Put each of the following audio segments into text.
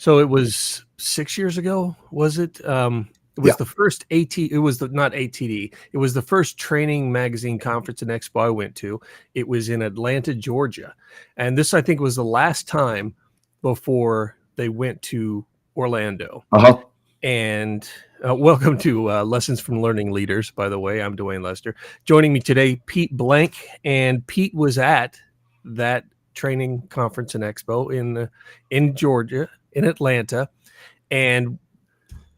So it was 6 years ago, was it? It Yeah. was the first it was not ATD. It was the first training magazine conference and expo I went to. It was in Atlanta, Georgia. And this, I think, was the last time before they went to Orlando. Uh-huh. And welcome to Lessons from Learning Leaders, by the way. I'm Dwayne Lester. Joining me today, Pete Blank. And Pete was at that training conference and expo in Georgia, in Atlanta. And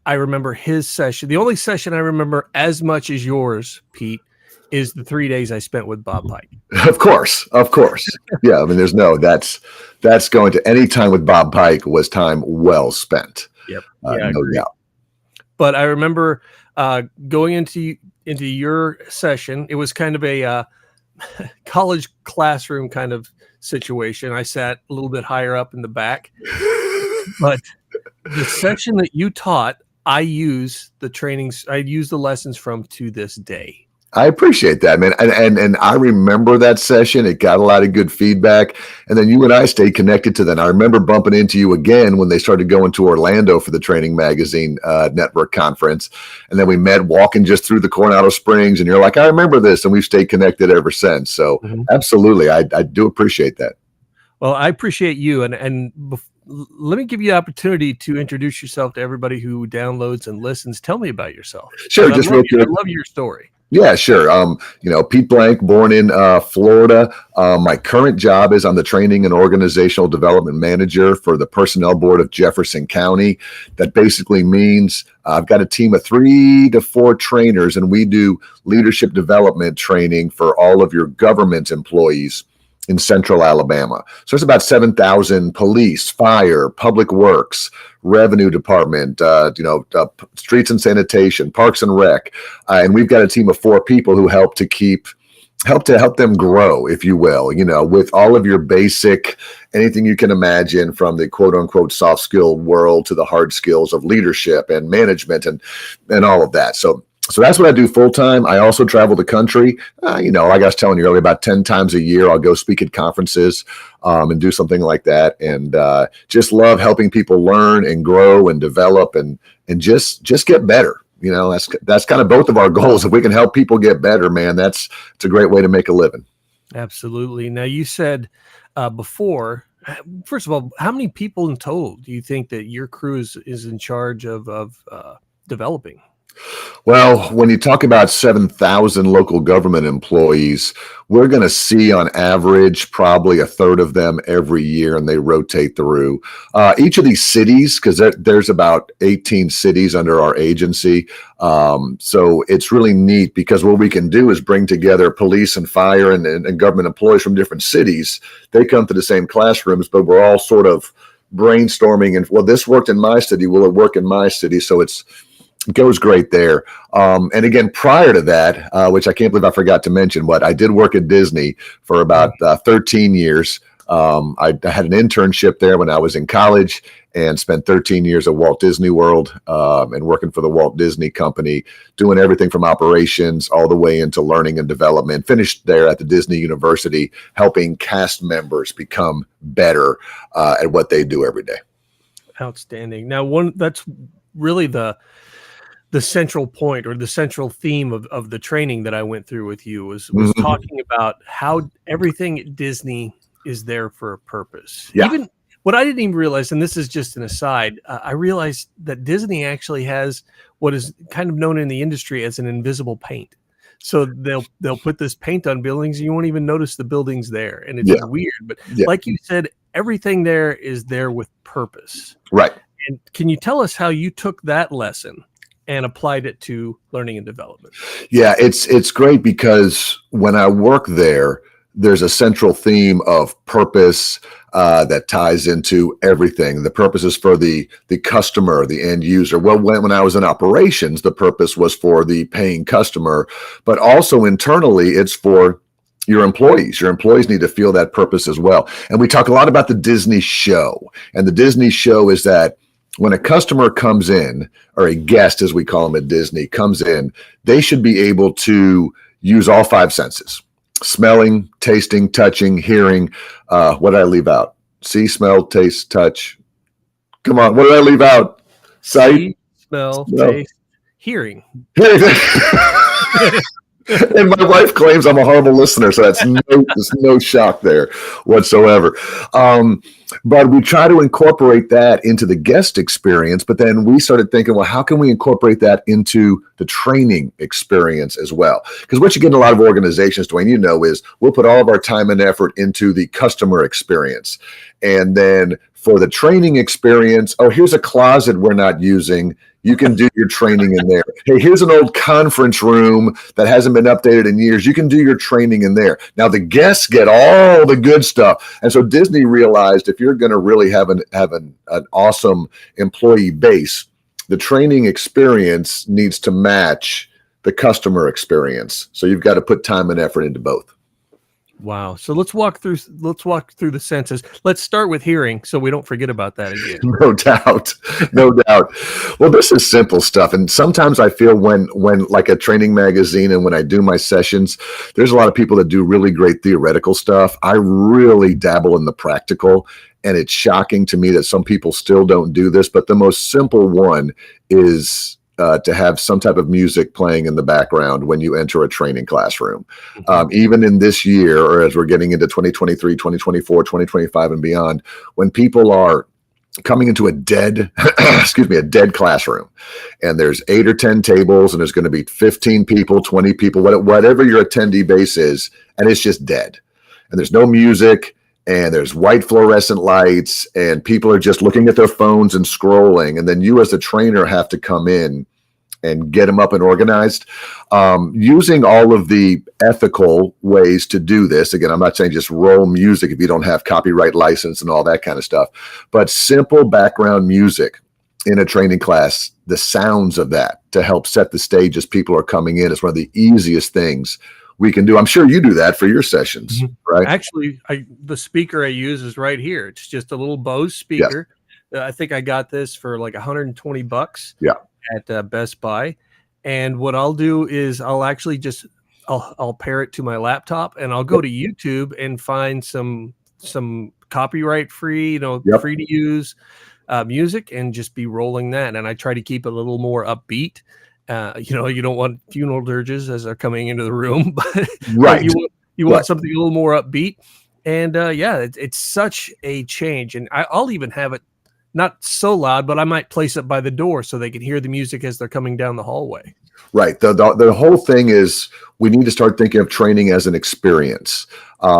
I remember his session. The only session I remember as much as yours, Pete, is the 3 days I spent with Bob Pike. Of course. Yeah, I mean, that's going to any time with Bob Pike was time well spent. Yep. No doubt. But I remember going into your session. It was kind of a college classroom kind of situation. I sat a little bit higher up in the back, but the session that you taught, I use the lessons from to this day. I appreciate that, man. And I remember that session. It got a lot of good feedback. And then you and I stayed connected to that. And I remember bumping into you again when they started going to Orlando for the Training Magazine Network conference. And then we met walking just through the Coronado Springs. And you're like, I remember this. And we've stayed connected ever since. So Absolutely. I do appreciate that. Well, I appreciate you. And let me give you the opportunity to introduce yourself to everybody who downloads and listens. Tell me about yourself. Sure. Just real quick. I love your story. Yeah, sure. Pete Blank, born in Florida. My current job is I'm the training and organizational development manager for the personnel board of Jefferson County. That basically means I've got a team of 3 to 4 trainers, and we do leadership development training for all of your government employees in central Alabama. So it's about 7,000 police, fire, public works, revenue department, streets and sanitation, parks and rec. And we've got a team of 4 people who help them grow, if you will, with all of your basic, anything you can imagine, from the quote unquote soft skill world to the hard skills of leadership and management and all of that. So that's what I do full time. I also travel the country. Like I was telling you earlier, about 10 times a year, I'll go speak at conferences and do something like that. And just love helping people learn and grow and develop and just get better. That's kind of both of our goals. If we can help people get better, man, it's a great way to make a living. Absolutely. Now, you said before, first of all, how many people in total do you think that your crew is in charge of developing? Well, when you talk about 7,000 local government employees, we're going to see on average probably a third of them every year, and they rotate through each of these cities, because there's about 18 cities under our agency. So it's really neat, because what we can do is bring together police and fire and government employees from different cities. They come to the same classrooms, but we're all sort of brainstorming and, well, this worked in my city. Will it work in my city? So it goes great there. And again, prior to that, which I can't believe I forgot to mention, but I did work at Disney for about 13 years. I had an internship there when I was in college and spent 13 years at Walt Disney World and working for the Walt Disney Company, doing everything from operations all the way into learning and development. Finished there at the Disney University, helping cast members become better at what they do every day. Outstanding. Now, that's really the central point, or the central theme of the training that I went through with you was talking about how everything at Disney is there for a purpose. Yeah. Even what I didn't even realize, and this is just an aside, I realized that Disney actually has what is kind of known in the industry as an invisible paint. So they'll put this paint on buildings and you won't even notice the building's there. And it's weird. But like you said, everything there is there with purpose. Right. And can you tell us how you took that lesson and applied it to learning and development? Yeah, it's great, because when I work there, there's a central theme of purpose that ties into everything. The purpose is for the customer, the end user. Well, when I was in operations, the purpose was for the paying customer, but also internally, it's for your employees. Your employees need to feel that purpose as well. And we talk a lot about the Disney show. And the Disney show is that when a customer comes in, or a guest, as we call them at Disney, comes in, they should be able to use all 5 senses: smelling, tasting, touching, hearing. What did I leave out? See, smell, taste, touch, Come on. What did I leave out? Sight, See, smell, smell. taste, hearing. And my wife claims I'm a horrible listener, so there's no shock there whatsoever. But we try to incorporate that into the guest experience, but then we started thinking, well, how can we incorporate that into the training experience as well? Because what you get in a lot of organizations, Dwayne, is we'll put all of our time and effort into the customer experience. And then for the training experience, oh, here's a closet we're not using. You can do your training in there. Hey, here's an old conference room that hasn't been updated in years. You can do your training in there. Now the guests get all the good stuff. And so Disney realized if you're going to really have an awesome employee base, the training experience needs to match the customer experience. So you've got to put time and effort into both. Wow. So let's walk through the senses. Let's start with hearing so we don't forget about that again. No doubt. No doubt. Well, this is simple stuff. And sometimes I feel when like a training magazine and when I do my sessions, there's a lot of people that do really great theoretical stuff. I really dabble in the practical, and it's shocking to me that some people still don't do this. But the most simple one is to have some type of music playing in the background when you enter a training classroom. Even in this year, or as we're getting into 2023, 2024, 2025 and beyond, when people are coming into a dead classroom, and there's 8 or 10 tables, and there's going to be 15 people, 20 people, whatever your attendee base is, and it's just dead. And there's no music, and there's white fluorescent lights, and people are just looking at their phones and scrolling. And then you as a trainer have to come in and get them up and organized. Using all of the ethical ways to do this. Again, I'm not saying just roll music if you don't have copyright license and all that kind of stuff, but simple background music in a training class, the sounds of that to help set the stage as people are coming in is one of the easiest things we can do. I'm sure you do that for your sessions, right? Actually, the speaker I use is right here. It's just a little Bose speaker. Yes. I think I got this for like $120 at Best Buy. And what I'll do is I'll actually I'll pair it to my laptop, and I'll go to YouTube and find some copyright free, free to use music, and just be rolling that. And I try to keep it a little more upbeat. You don't want funeral dirges as they're coming into the room, but right. You want something a little more upbeat. And it's such a change. And I'll even have it not so loud, but I might place it by the door so they can hear the music as they're coming down the hallway. Right. The whole thing is we need to start thinking of training as an experience.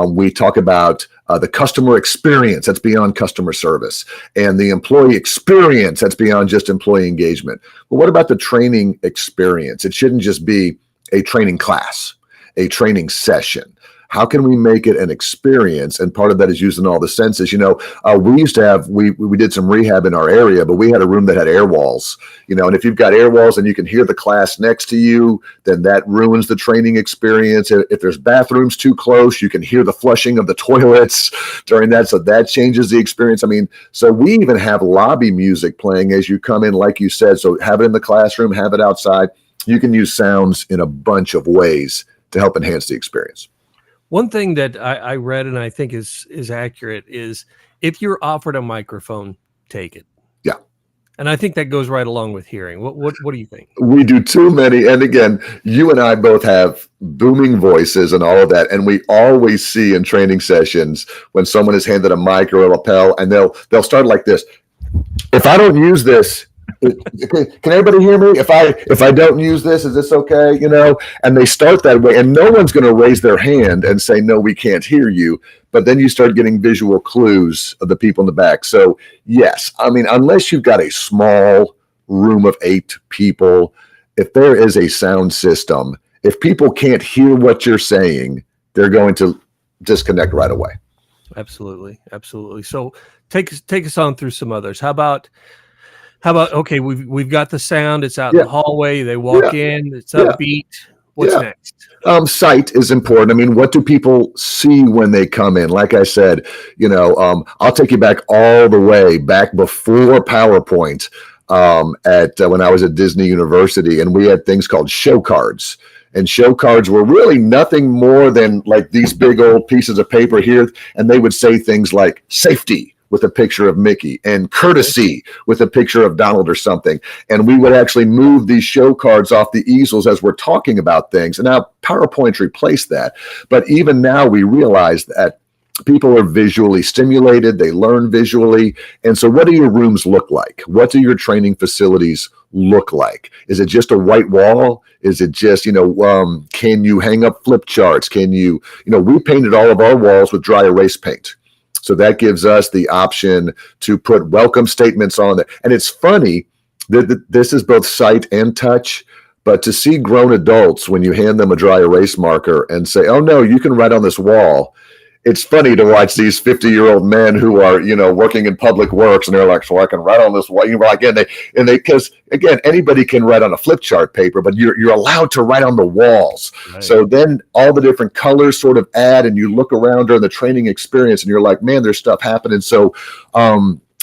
We talk about the customer experience, that's beyond customer service, and the employee experience, that's beyond just employee engagement. But what about the training experience? It shouldn't just be a training class, a training session. How can we make it an experience? And part of that is using all the senses. We used to have, we did some rehab in our area, but we had a room that had air walls, and if you've got air walls and you can hear the class next to you, then that ruins the training experience. If there's bathrooms too close, you can hear the flushing of the toilets during that. So that changes the experience. So we even have lobby music playing as you come in, like you said. So have it in the classroom, have it outside. You can use sounds in a bunch of ways to help enhance the experience. One thing that I read and I think is accurate is if you're offered a microphone, take it. Yeah. And I think that goes right along with hearing. What do you think? We do too many. And again, you and I both have booming voices and all of that. And we always see in training sessions when someone is handed a mic or a lapel, and they'll start like this. If I don't use this, can everybody hear me? If I don't use this, is this okay? And they start that way, and no one's going to raise their hand and say, no, we can't hear you. But then you start getting visual clues of the people in the back. So yes, unless you've got a small room of 8 people, if there is a sound system, if people can't hear what you're saying, they're going to disconnect right away. Absolutely. So take us on through some others. How about okay, we've got the sound, it's out in the hallway, they walk in, it's upbeat. What's next? Sight is important. What do people see when they come in? Like I said, I'll take you back all the way back before PowerPoint when I was at Disney University, and we had things called show cards. And show cards were really nothing more than like these big old pieces of paper here, and they would say things like safety with a picture of Mickey, and courtesy with a picture of Donald or something. And we would actually move these show cards off the easels as we're talking about things. And now PowerPoint replaced that. But even now we realize that people are visually stimulated. They learn visually. And so what do your rooms look like? What do your training facilities look like? Is it just a white wall? Is it just, can you hang up flip charts? Can you, we painted all of our walls with dry erase paint. So that gives us the option to put welcome statements on there. And it's funny that this is both sight and touch, but to see grown adults, when you hand them a dry erase marker and say, oh no, you can write on this wall. It's funny to watch these 50-year-old men who are, working in public works, and they're like, so I can write on this wall. Because again, anybody can write on a flip chart paper, but you're allowed to write on the walls. Right. So then all the different colors sort of add, and you look around during the training experience, and you're like, man, there's stuff happening. So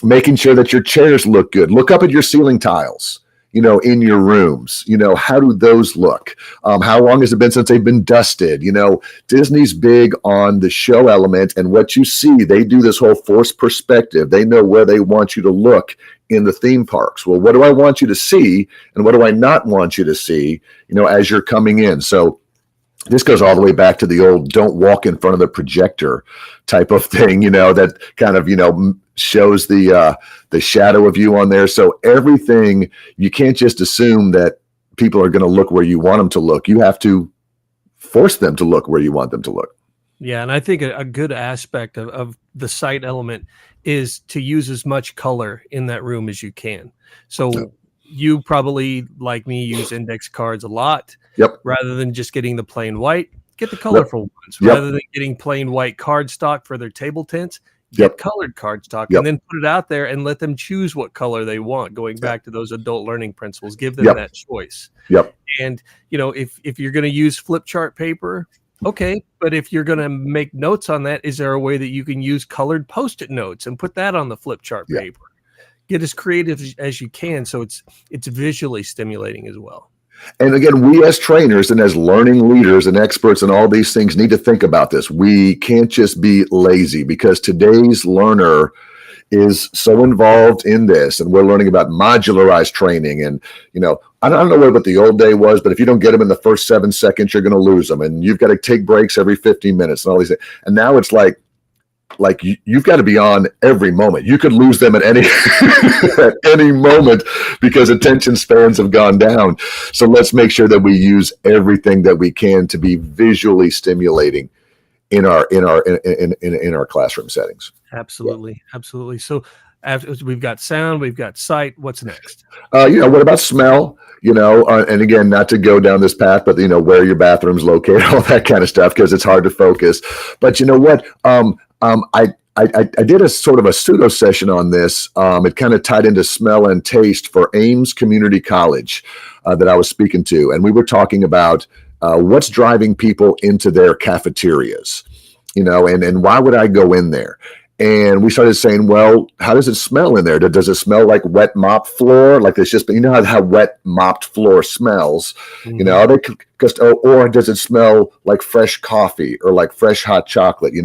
making sure that your chairs look good. Look up at your ceiling tiles. In your rooms, how do those look? How long has it been since they've been dusted? Disney's big on the show element, and what you see, they do this whole forced perspective. They know where they want you to look in the theme parks. Well, what do I want you to see? And what do I not want you to see, as you're coming in? So this goes all the way back to the old don't walk in front of the projector type of thing, that kind of, shows the shadow of you on there. So everything, you can't just assume that people are going to look where you want them to look. You have to force them to look where you want them to look. Yeah. And I think a good aspect of the sight element is to use as much color in that room as you can. So you probably, like me, use index cards a lot. Yep. Rather than just getting the plain white, get the colorful ones. Rather than getting plain white cardstock for their table tents, get colored cardstock and then put it out there and let them choose what color they want. Going back to those adult learning principles, give them that choice. And, if you're going to use flip chart paper, okay. But if you're going to make notes on that, is there a way that you can use colored Post-it notes and put that on the flip chart paper? Get as creative as you can. So it's visually stimulating as well. And again, we as trainers and as learning leaders and experts and all these things need to think about this. We can't just be lazy, because today's learner is so involved in this, and we're learning about modularized training. And, I don't know what the old day was, but if you don't get them in the first 7 seconds, you're going to lose them. And you've got to take breaks every 15 minutes and all these things. And now it's like you've got to be on every moment. You could lose them at any at any moment because attention spans have gone down. So let's make sure that we use everything that we can to be visually stimulating in our classroom settings. Absolutely. So after we've got sound, we've got sight. What's next? What about smell? And again, not to go down this path, but where your bathroom's located, all that kind of stuff, because it's hard to focus. But you know what? I did a sort of a pseudo session on this. It kind of tied into smell and taste for Ames Community College that I was speaking to. And we were talking about what's driving people into their cafeterias, and why would I go in there? And we started saying, well, how does it smell in there? Does it smell like wet mop floor? Like it's just, how wet mopped floor smells, or does it smell like fresh coffee or like fresh hot chocolate?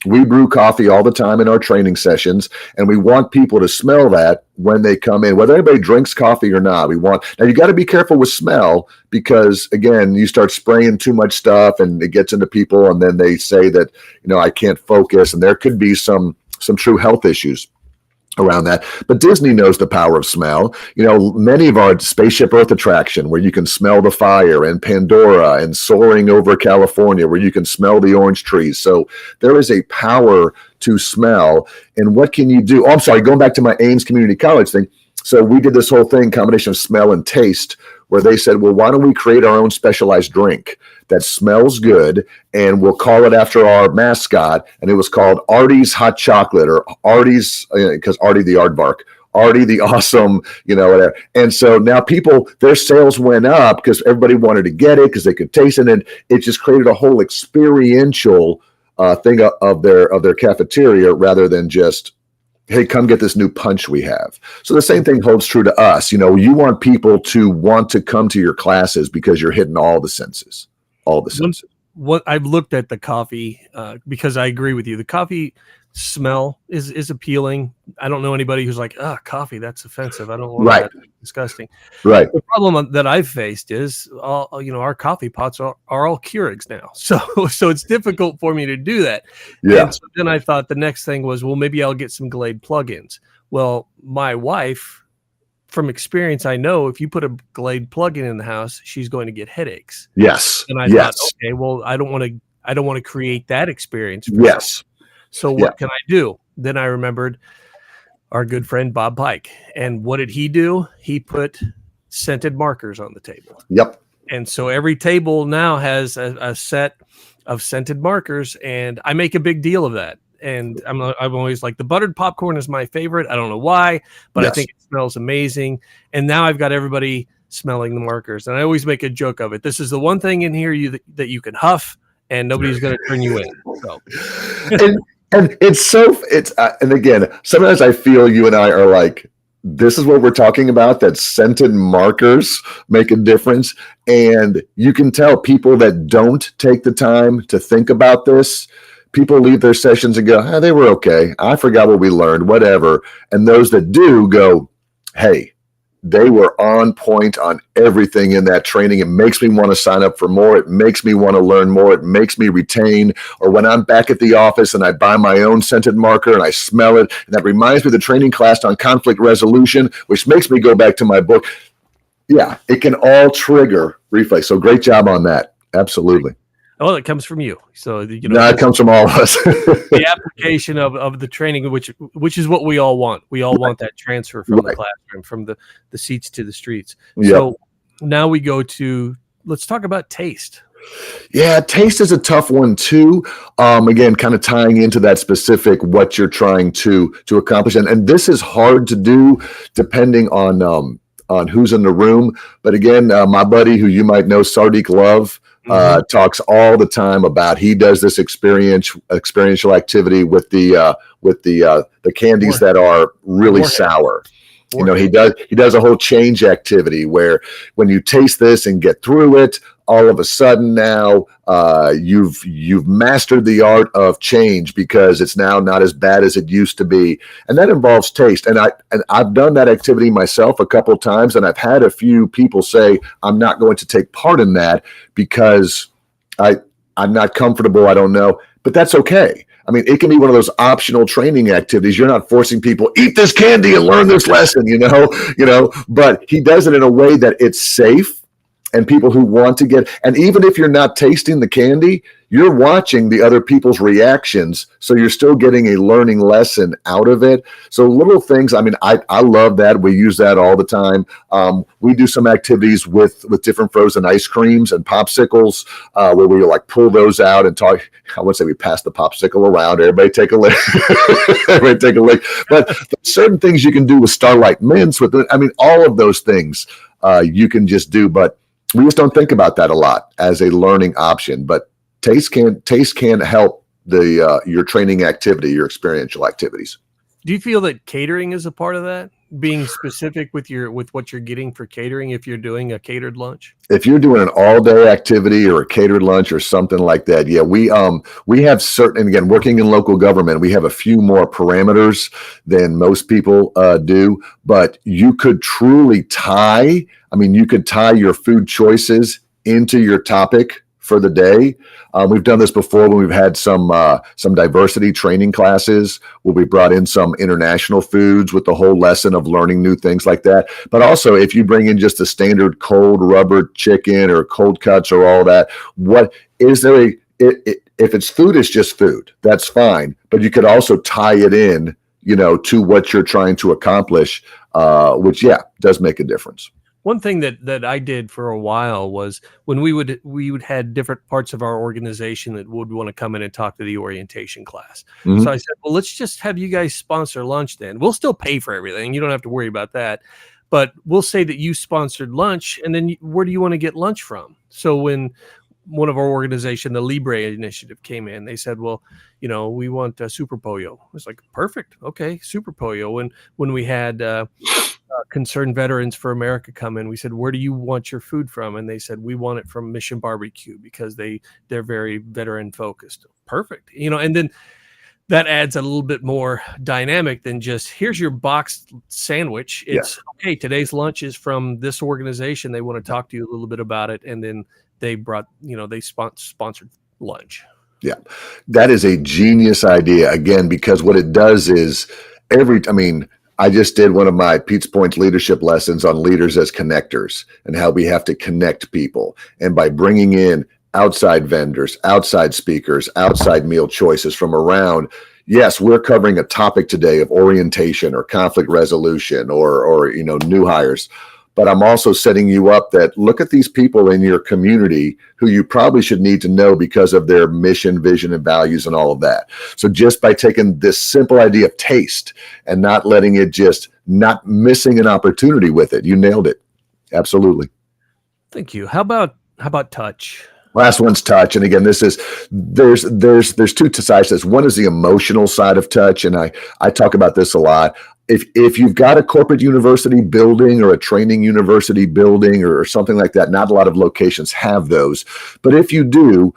We brew coffee all the time in our training sessions, and we want people to smell that when they come in, whether anybody drinks coffee or not. Now you got to be careful with smell, because again, you start spraying too much stuff and it gets into people, and then they say that, I can't focus, and there could be some true health issues around that. But Disney knows the power of smell. Many of our Spaceship Earth attraction, where you can smell the fire, and Pandora, and Soaring over California, where you can smell the orange trees. So there is a power to smell. And what can you do? Oh, I'm sorry, going back to my Ames Community College thing. So we did this whole thing, combination of smell and taste, where they said, well, why don't we create our own specialized drink that smells good, and we'll call it after our mascot. And it was called Artie's Hot Chocolate, or Artie's, because Artie the Aardvark, Artie the Awesome, whatever. And so now their sales went up because everybody wanted to get it because they could taste it. And it just created a whole experiential thing of their cafeteria, rather than just, hey, come get this new punch we have. So the same thing holds true to us. You want people to want to come to your classes because you're hitting all the senses. All the senses. What I've looked at the coffee, because I agree with you. The coffee smell is appealing. I don't know anybody who's like, coffee, that's offensive. I don't want Right. that. Disgusting. Right. The problem that I've faced is our coffee pots are all Keurigs now. So it's difficult for me to do that. Yeah. And so then I thought the next thing was, well, maybe I'll get some Glade plugins. Well, my wife, from experience, I know if you put a Glade plug-in in the house, she's going to get headaches. Yes. And I thought, okay, well, I don't want to create that experience for someone. So what can I do? Then I remembered our good friend Bob Pike. And what did he do? He put scented markers on the table. Yep. And so every table now has a set of scented markers, and I make a big deal of that. And I'm always like, the buttered popcorn is my favorite. I don't know why, but I think it smells amazing. And now I've got everybody smelling the markers. And I always make a joke of it. This is the one thing in here that you can huff, and nobody's going to turn you in. So. And and again, sometimes I feel you and I are like, this is what we're talking about, that scented markers make a difference. And you can tell people that don't take the time to think about this, people leave their sessions and go, they were okay. I forgot what we learned, whatever. And those that do go, hey, they were on point on everything in that training. It makes me want to sign up for more. It makes me want to learn more. It makes me retain. Or when I'm back at the office and I buy my own scented marker and I smell it, and that reminds me of the training class on conflict resolution, which makes me go back to my book. Yeah, it can all trigger reflex. So great job on that. Absolutely. Well, it comes from you. So, it comes from all of us. The application of the training, which is what we all want. We all want that transfer from the classroom, from the seats to the streets. Yep. So now we go to, let's talk about taste. Yeah, taste is a tough one too. Again, kind of tying into that specific, what you're trying to accomplish. And this is hard to do depending on who's in the room. But again, my buddy who you might know, Sardik Love, talks all the time about, he does this experiential activity with the candies that are really sour. You know, he does a whole change activity where when you taste this and get through it, all of a sudden now you've mastered the art of change, because it's now not as bad as it used to be. And that involves taste. And I've done that activity myself a couple of times, and I've had a few people say, I'm not going to take part in that because I'm not comfortable. I don't know, but that's okay. I mean, it can be one of those optional training activities. You're not forcing people, eat this candy and learn this lesson, but he does it in a way that it's safe. And people who want to get, and even if you're not tasting the candy, you're watching the other people's reactions. So you're still getting a learning lesson out of it. So little things, I mean, I love that. We use that all the time. We do some activities with different frozen ice creams and popsicles where we like pull those out and talk. I would say we pass the popsicle around. Everybody take a lick. Everybody take a lick. But certain things you can do with Starlight Mints, all of those things you can just do. But we just don't think about that a lot as a learning option, but taste can help your training activity, your experiential activities. Do you feel that catering is a part of that? Being specific with what you're getting for catering, if you're doing a catered lunch? If you're doing an all-day activity or a catered lunch or something like that, yeah, we have certain, and again, working in local government, we have a few more parameters than most people do, but you could truly tie your food choices into your topic for the day. We've done this before when we've had some diversity training classes where we brought in some international foods with the whole lesson of learning new things like that. But also, if you bring in just a standard cold rubber chicken or cold cuts or all that, what is there if it's food, it's just food, that's fine. But you could also tie it in, to what you're trying to accomplish, which does make a difference. One thing that I did for a while was when we would had different parts of our organization that would want to come in and talk to the orientation class. Mm-hmm. So I said, well, let's just have you guys sponsor lunch then. We'll still pay for everything. You don't have to worry about that. But we'll say that you sponsored lunch, and then where do you want to get lunch from? So when one of our organization, the Libre Initiative, came in, they said, well, we want Super Pollo. I was like, perfect. Okay, Super Pollo. When we had Concerned Veterans for America come in, we said, where do you want your food from? And they said, we want it from Mission Barbecue because they're very veteran focused. Perfect. And then that adds a little bit more dynamic than just here's your boxed sandwich. It's okay. Today's lunch is from this organization. They want to talk to you a little bit about it. And then they brought, they sponsored lunch. Yeah, that is a genius idea. Again, because what it does is I just did one of my Pete's Point leadership lessons on leaders as connectors and how we have to connect people. And by bringing in outside vendors, outside speakers, outside meal choices from around. Yes, we're covering a topic today of orientation or conflict resolution or new hires. But I'm also setting you up that look at these people in your community who you probably should need to know because of their mission, vision, and values and all of that. So just by taking this simple idea of taste and not letting it not missing an opportunity with it, you nailed it. Absolutely. Thank you. How about touch? Last one's touch. And again, there's two sides to this. One is the emotional side of touch. And I talk about this a lot. If you've got a corporate university building or a training university building or something like that, not a lot of locations have those. But if you do,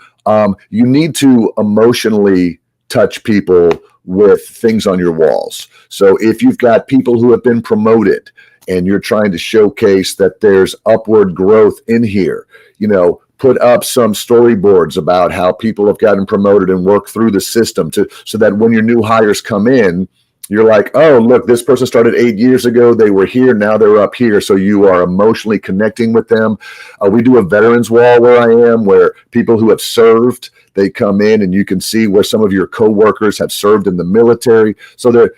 you need to emotionally touch people with things on your walls. So if you've got people who have been promoted and you're trying to showcase that there's upward growth in here, put up some storyboards about how people have gotten promoted and worked through the system so that when your new hires come in, you're like, oh, look, this person started 8 years ago. They were here. Now they're up here. So you are emotionally connecting with them. We do a veterans wall where I am, where people who have served, they come in and you can see where some of your coworkers have served in the military. So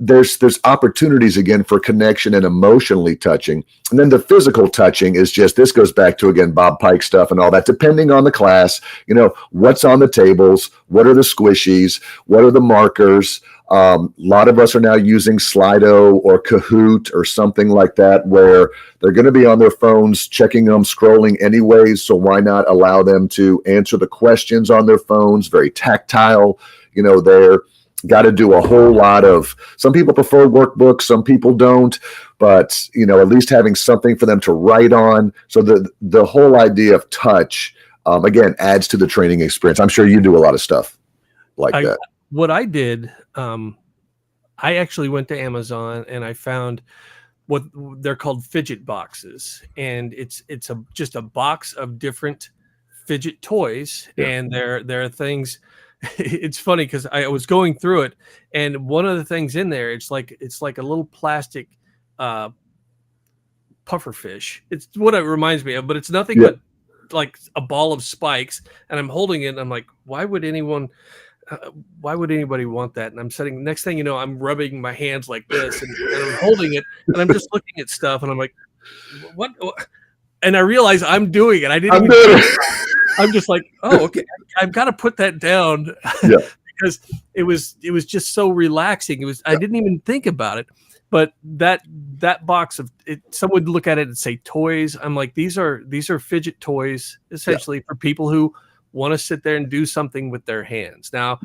there's opportunities again for connection and emotionally touching. And then the physical touching is this goes back to, again, Bob Pike stuff and all that, depending on the class, what's on the tables, what are the squishies, what are the markers. A lot of us are now using Slido or Kahoot or something like that, where they're going to be on their phones, checking them, scrolling anyways. So why not allow them to answer the questions on their phones? Very tactile, they're got to do a whole lot of, some people prefer workbooks, some people don't, but at least having something for them to write on. So the whole idea of touch, again, adds to the training experience. I'm sure you do a lot of stuff like that. What I did, I actually went to Amazon and I found what they're called fidget boxes, and it's just a box of different fidget toys, and there are things. It's funny because I was going through it, and one of the things in there, it's like a little plastic puffer fish. It's what it reminds me of, but it's nothing but like a ball of spikes, and I'm holding it. And I'm like, why would anybody want that? And I'm sitting, next thing you know, I'm rubbing my hands like this and I'm holding it and I'm just looking at stuff and I'm like, what? And I realize I'm doing it. I'm just like, oh, okay. I've got to put that down because it was just so relaxing. I didn't even think about it, but that box of it, someone would look at it and say toys. I'm like, these are fidget toys essentially for people who want to sit there and do something with their hands. Now,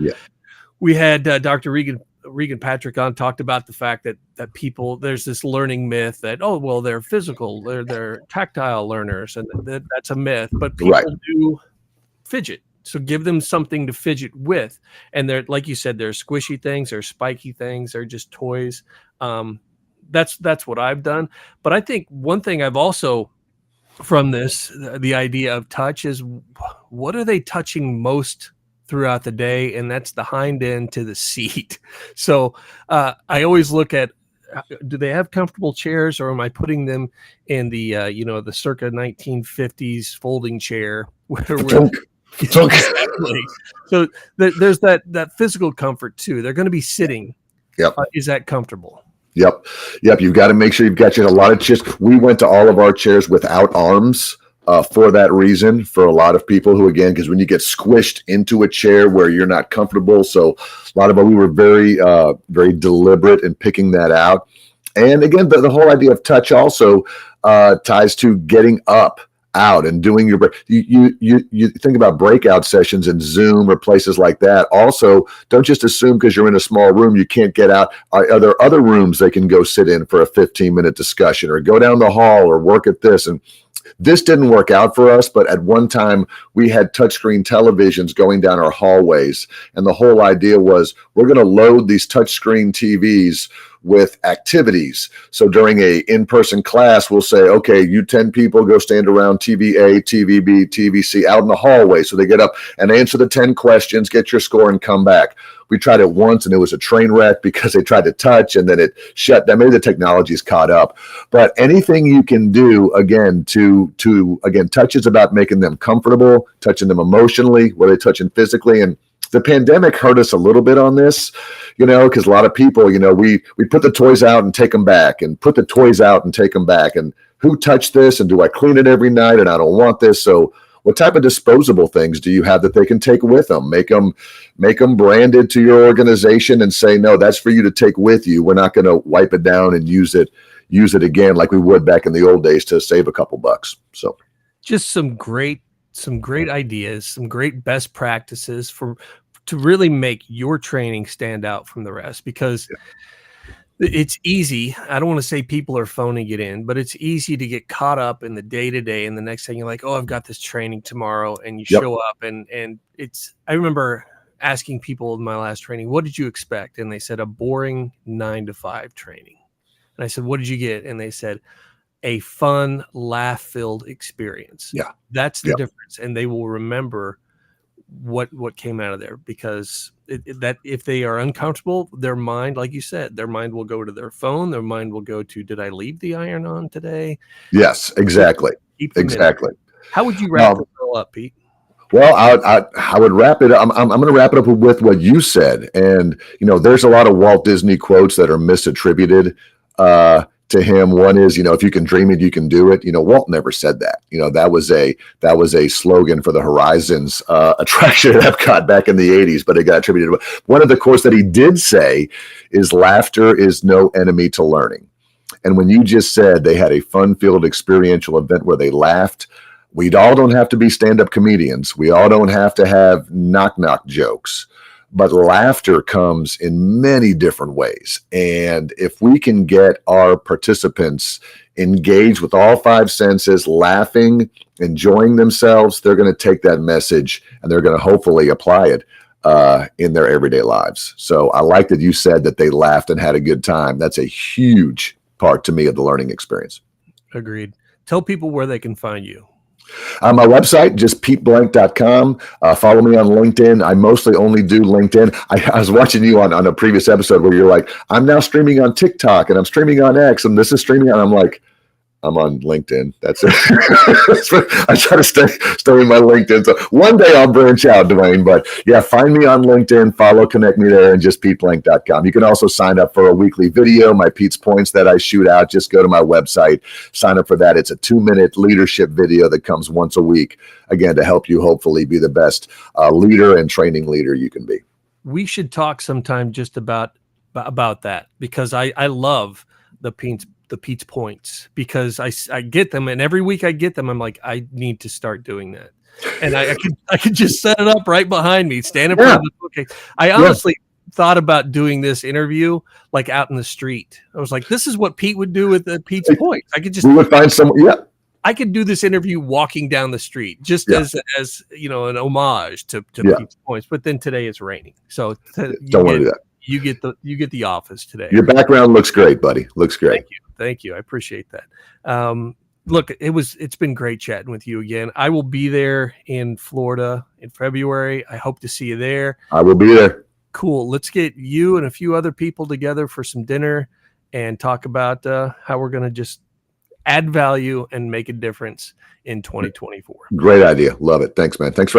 we had Dr. Regan Patrick on, talked about the fact that people, there's this learning myth that, oh, well, they're physical, they're tactile learners, and that's a myth. But people do fidget. So give them something to fidget with. And they're, like you said, there's squishy things, there's spiky things, they're just toys. That's what I've done. But I think one thing I've also, from this, the idea of touch is, what are they touching most throughout the day? And that's the hind end to the seat. So I always look at, do they have comfortable chairs, or am I putting them in the the circa 1950s folding chair exactly. So there's that physical comfort too. They're going to be sitting. Is that comfortable? Yep. You've got to make sure you've got a lot of chairs. We went to all of our chairs without arms for that reason, for a lot of people who, again, because when you get squished into a chair where you're not comfortable. So a lot of we were very, very deliberate in picking that out. And again, the whole idea of touch also ties to getting up, out, and doing your break. You think about breakout sessions in Zoom or places like that. Also, don't just assume because you're in a small room you can't get out. Are there other rooms they can go sit in for a 15-minute discussion, or go down the hall, or work at this? And This didn't work out for us, but at one time we had touchscreen televisions going down our hallways. And the whole idea was we're going to load these touchscreen TVs with activities. So during a in-person class, we'll say, okay, you 10 people go stand around TV A, TV B, TV C out in the hallway. So they get up and answer the 10 questions, get your score, and come back. We tried it once and it was a train wreck because they tried to touch and then it shut down. Maybe the technology's caught up. But anything you can do, again, to touch is about making them comfortable, touching them emotionally, where they touching physically. And the pandemic hurt us a little bit on this, because a lot of people, we put the toys out and take them back and put the toys out and take them back. And who touched this? And do I clean it every night? And I don't want this. So what type of disposable things do you have that they can take with them? Make them branded to your organization and say, no, that's for you to take with you. We're not going to wipe it down and use it again like we would back in the old days to save a couple bucks. So just some great ideas, some great best practices to really make your training stand out from the rest, because it's easy. I don't want to say people are phoning it in, but it's easy to get caught up in the day-to-day. And the next thing you're like, oh, I've got this training tomorrow. And you show up and I remember asking people in my last training, what did you expect? And they said a boring 9-to-5 training. And I said, what did you get? And they said a fun, laugh-filled experience. Yeah. That's the difference. And they will remember what came out of there, because that if they are uncomfortable, their mind, like you said, their mind will go to their phone. Their mind will go to, did I leave the iron on today? Yes, exactly. Exactly. How would you wrap it all up, Pete? Well, I would wrap it up. I'm going to wrap it up with what you said. And, there's a lot of Walt Disney quotes that are misattributed to him. One is, if you can dream it, you can do it. Walt never said that. That was a slogan for the Horizons attraction at Epcot back in the 80s, but it got attributed. One of the quotes that he did say is, laughter is no enemy to learning. And when you just said they had a fun-filled experiential event where they laughed, we all don't have to be stand-up comedians. We all don't have to have knock-knock jokes. But laughter comes in many different ways. And if we can get our participants engaged with all 5 senses, laughing, enjoying themselves, they're going to take that message and they're going to hopefully apply it in their everyday lives. So I like that you said that they laughed and had a good time. That's a huge part to me of the learning experience. Agreed. Tell people where they can find you. My website, just PeteBlank.com. Follow me on LinkedIn. I mostly only do LinkedIn. I was watching you on a previous episode where you're like, I'm now streaming on TikTok and I'm streaming on X and this is streaming. And I'm like, I'm on LinkedIn. That's it. I try to stay in my LinkedIn. So one day I'll branch out, Dwayne. But yeah, find me on LinkedIn, follow, connect me there, and just PeteBlank.com. You can also sign up for a weekly video, my Pete's Points that I shoot out. Just go to my website, sign up for that. It's a 2-minute leadership video that comes once a week, again, to help you hopefully be the best leader and training leader you can be. We should talk sometime just about that, because I love the Pete's Points, because I get them, and every week I get them, I'm like, I need to start doing that. And I could just set it up right behind me, stand in front of the bookcase. I honestly thought about doing this interview like out in the street. I was like, this is what Pete would do with the Pete's Points. We would find someone. Yeah. I could do this interview walking down the street, just as an homage to Pete's Points. But then today it's raining, so don't want to do that. You get the office today. Your background looks great, buddy. Looks great. Thank you. I appreciate that. Look, it's been great chatting with you again. I will be there in Florida in February. I hope to see you there. I will be there. Cool. Let's get you and a few other people together for some dinner and talk about how we're going to just add value and make a difference in 2024. Great idea. Love it. Thanks, man. Thanks for